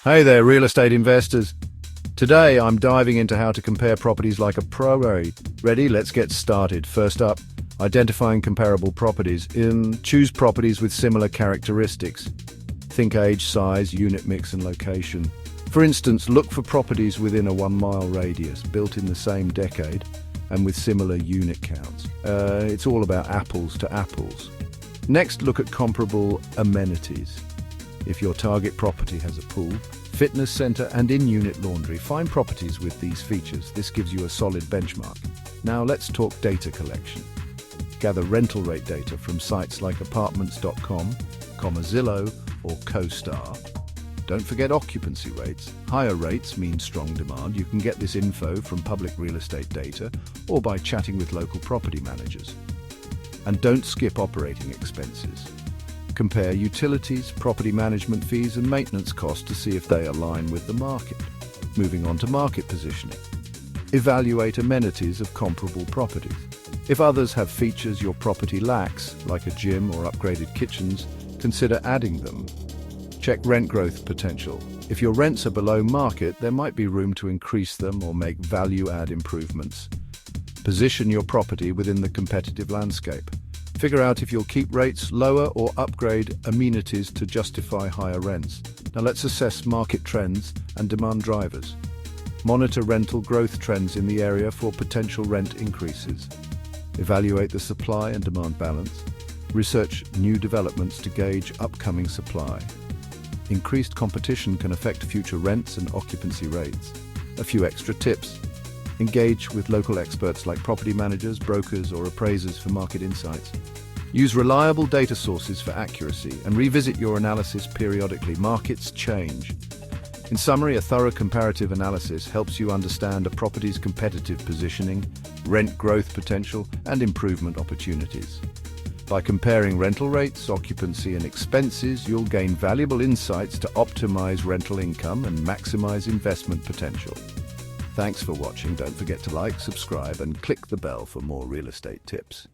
Hey there, real estate investors. Today, I'm diving into how to compare properties like a pro. Ready? Let's get started. First up, identifying comparable properties. Choose properties with similar characteristics. Think age, size, unit mix, and location. For instance, look for properties within a 1-mile radius, built in the same decade, and with similar unit counts. It's all about apples to apples. Next, look at comparable amenities. If your target property has a pool, fitness center, and in-unit laundry, find properties with these features. This gives you a solid benchmark. Now let's talk data collection. Gather rental rate data from sites like apartments.com, Zillow, or CoStar. Don't forget occupancy rates. Higher rates mean strong demand. You can get this info from public real estate data or by chatting with local property managers. And don't skip operating expenses. Compare utilities, property management fees, and maintenance costs to see if they align with the market. Moving on to market positioning. Evaluate amenities of comparable properties. If others have features your property lacks, like a gym or upgraded kitchens, consider adding them. Check rent growth potential. If your rents are below market, there might be room to increase them or make value-add improvements. Position your property within the competitive landscape. Figure out if you'll keep rates lower or upgrade amenities to justify higher rents. Now let's assess market trends and demand drivers. Monitor rental growth trends in the area for potential rent increases. Evaluate the supply and demand balance. Research new developments to gauge upcoming supply. Increased competition can affect future rents and occupancy rates. A few extra tips. Engage with local experts like property managers, brokers, or appraisers for market insights. Use reliable data sources for accuracy and revisit your analysis periodically. Markets change. In summary, a thorough comparative analysis helps you understand a property's competitive positioning, rent growth potential, and improvement opportunities. By comparing rental rates, occupancy, and expenses, you'll gain valuable insights to optimize rental income and maximize investment potential. Thanks for watching. Don't forget to like, subscribe, and click the bell for more real estate tips.